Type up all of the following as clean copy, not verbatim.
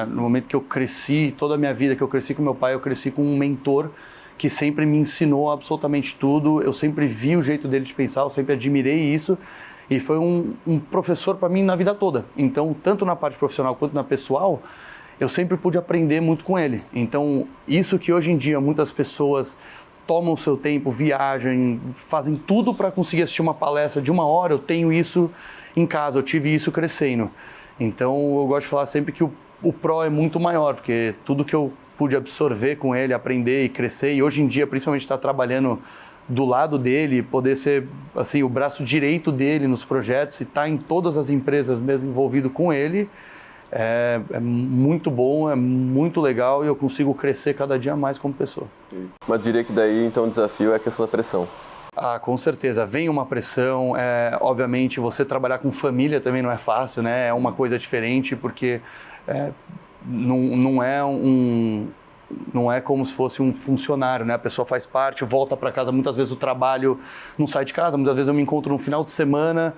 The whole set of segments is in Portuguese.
no momento que eu cresci, toda a minha vida que eu cresci com meu pai, eu cresci com um mentor que sempre me ensinou absolutamente tudo, eu sempre vi o jeito dele de pensar, eu sempre admirei isso, e foi um professor para mim na vida toda. Então, tanto na parte profissional quanto na pessoal, eu sempre pude aprender muito com ele. Então, isso que hoje em dia muitas pessoas tomam o seu tempo, viajam, fazem tudo para conseguir assistir uma palestra de 1 hora, eu tenho isso em casa, eu tive isso crescendo. Então, eu gosto de falar sempre que o pró é muito maior, porque tudo que eu pude absorver com ele, aprender e crescer, e hoje em dia, principalmente, estar trabalhando do lado dele, poder ser assim, o braço direito dele nos projetos e estar em todas as empresas mesmo envolvido com ele, é muito bom, é muito legal e eu consigo crescer cada dia mais como pessoa. Mas diria que daí, então, o desafio é a questão da pressão. Ah, com certeza. Vem uma pressão, obviamente você trabalhar com família também não é fácil, né? É uma coisa diferente porque não é como se fosse um funcionário, né? A pessoa faz parte, volta para casa, muitas vezes o trabalho não sai de casa, muitas vezes eu me encontro no final de semana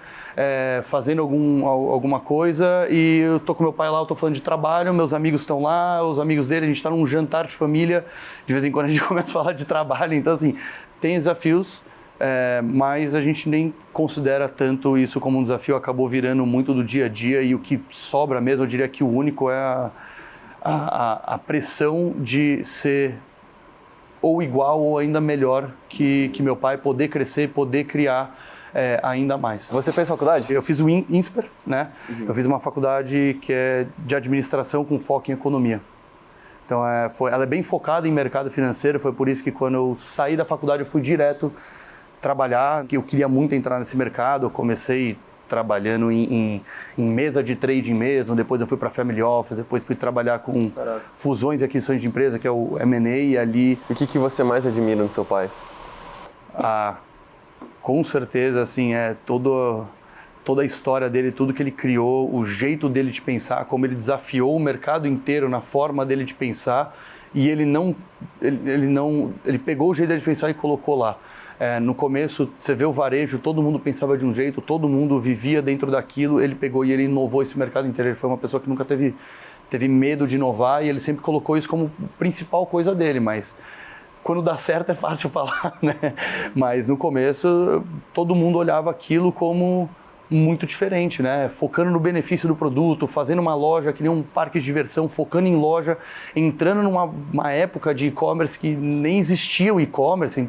fazendo alguma coisa e eu tô com meu pai lá, eu tô falando de trabalho, meus amigos estão lá, os amigos dele, a gente tá num jantar de família, de vez em quando a gente começa a falar de trabalho, então assim, tem desafios, mas a gente nem considera tanto isso como um desafio, acabou virando muito do dia a dia e o que sobra mesmo, eu diria que o único é a pressão de ser ou igual ou ainda melhor que meu pai, poder crescer, poder criar ainda mais. Você fez faculdade? Eu fiz o INSPER, né? Uhum. Eu fiz uma faculdade que é de administração com foco em economia. Então, ela é bem focada em mercado financeiro, foi por isso que quando eu saí da faculdade eu fui direto trabalhar, que eu queria muito entrar nesse mercado, eu comecei trabalhando em mesa de trading mesmo, depois eu fui para Family Office, depois fui trabalhar com fusões e aquisições de empresa, que é o M&A ali. O que você mais admira no seu pai? Com certeza, assim, toda a história dele, tudo que ele criou, o jeito dele de pensar, como ele desafiou o mercado inteiro na forma dele de pensar e ele pegou o jeito dele de pensar e colocou lá. No começo, você vê o varejo, todo mundo pensava de um jeito, todo mundo vivia dentro daquilo, ele pegou e ele inovou esse mercado inteiro. Ele foi uma pessoa que nunca teve medo de inovar e ele sempre colocou isso como principal coisa dele, mas quando dá certo é fácil falar, né? Mas no começo, todo mundo olhava aquilo como muito diferente, né? Focando no benefício do produto, fazendo uma loja que nem um parque de diversão, focando em loja, entrando numa época de e-commerce que nem existia o e-commerce,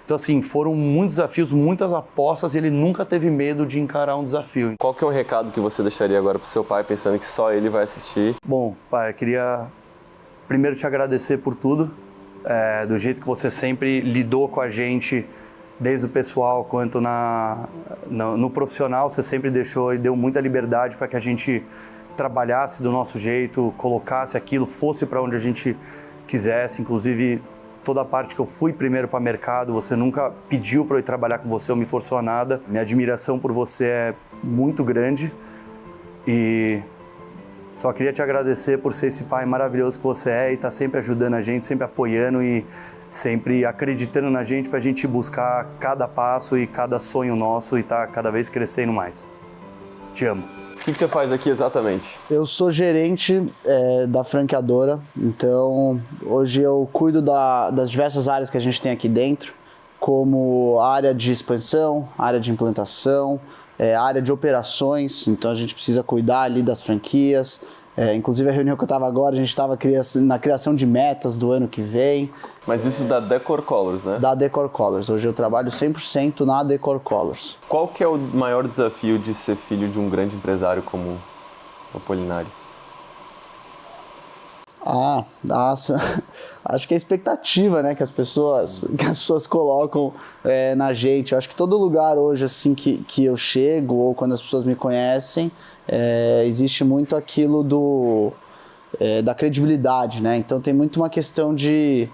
Então, assim, foram muitos desafios, muitas apostas e ele nunca teve medo de encarar um desafio. Qual que é o recado que você deixaria agora pro seu pai, pensando que só ele vai assistir? Bom, pai, eu queria primeiro te agradecer por tudo, do jeito que você sempre lidou com a gente, desde o pessoal quanto no profissional, você sempre deixou e deu muita liberdade para que a gente trabalhasse do nosso jeito, colocasse aquilo, fosse para onde a gente quisesse, inclusive toda a parte que eu fui primeiro para o mercado, você nunca pediu para eu ir trabalhar com você ou me forçou a nada. Minha admiração por você é muito grande e só queria te agradecer por ser esse pai maravilhoso que você é e estar sempre ajudando a gente, sempre apoiando e sempre acreditando na gente para a gente buscar cada passo e cada sonho nosso e estar cada vez crescendo mais. Te amo. O que você faz aqui exatamente? Eu sou gerente da franqueadora, então hoje eu cuido das diversas áreas que a gente tem aqui dentro, como área de expansão, área de implantação, área de operações, então a gente precisa cuidar ali das franquias. Inclusive a reunião que eu estava agora, a gente estava na criação de metas do ano que vem. Mas isso da Decor Colors, né? Da Decor Colors. Hoje eu trabalho 100% na Decor Colors. Qual que é o maior desafio de ser filho de um grande empresário como o Apolinari? Nossa, acho que é a expectativa, né, que as pessoas colocam na gente. Eu acho que todo lugar hoje assim que eu chego ou quando as pessoas me conhecem, existe muito aquilo da credibilidade, né? Então tem muito uma questão de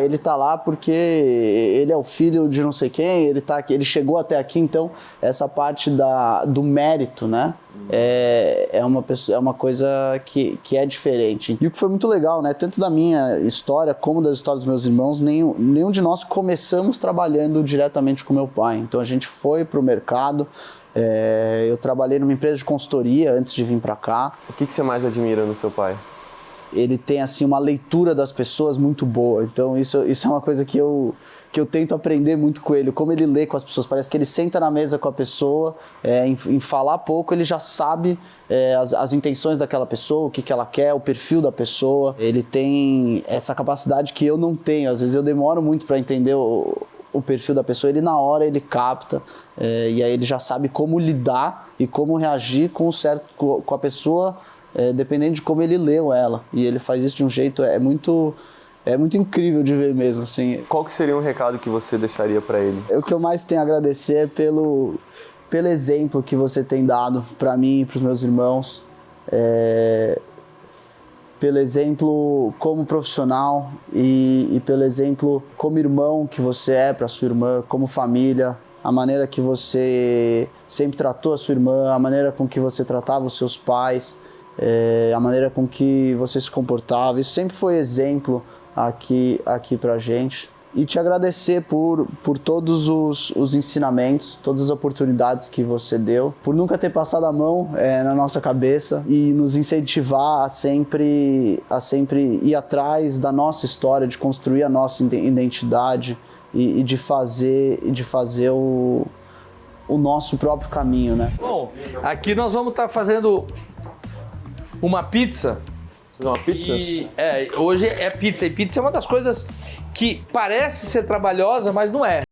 ele tá lá porque ele é o filho de não sei quem, ele chegou até aqui, então essa parte do mérito, né? É uma coisa que é diferente. E o que foi muito legal, né? Tanto da minha história como das histórias dos meus irmãos, nenhum de nós começamos trabalhando diretamente com meu pai. Então a gente foi pro mercado, Eu trabalhei numa empresa de consultoria antes de vir para cá. O que você mais admira no seu pai? Ele tem assim uma leitura das pessoas muito boa, então isso é uma coisa que eu tento aprender muito com ele, como ele lê com as pessoas. Parece que ele senta na mesa com a pessoa, em falar pouco ele já sabe as intenções daquela pessoa, o que ela quer, o perfil da pessoa. Ele tem essa capacidade que eu não tenho, às vezes eu demoro muito para entender o perfil da pessoa, ele na hora ele capta, e aí ele já sabe como lidar e como reagir com a pessoa, dependendo de como ele leu ela. E ele faz isso de um jeito, é muito incrível de ver mesmo, assim. Qual que seria um recado que você deixaria para ele? O que eu mais tenho a agradecer é pelo exemplo que você tem dado para mim e para os meus irmãos, pelo exemplo como profissional e pelo exemplo como irmão que você é para sua irmã, como família, a maneira que você sempre tratou a sua irmã, a maneira com que você tratava os seus pais, a maneira com que você se comportava. Isso sempre foi exemplo aqui pra gente. E te agradecer por todos os ensinamentos, todas as oportunidades que você deu, por nunca ter passado a mão na nossa cabeça e nos incentivar a sempre ir atrás da nossa história, de construir a nossa identidade e de fazer o nosso próprio caminho, né? Bom, aqui nós vamos estar fazendo uma pizza. Uma pizza? E hoje é pizza. E pizza é uma das coisas que parece ser trabalhosa, mas não é.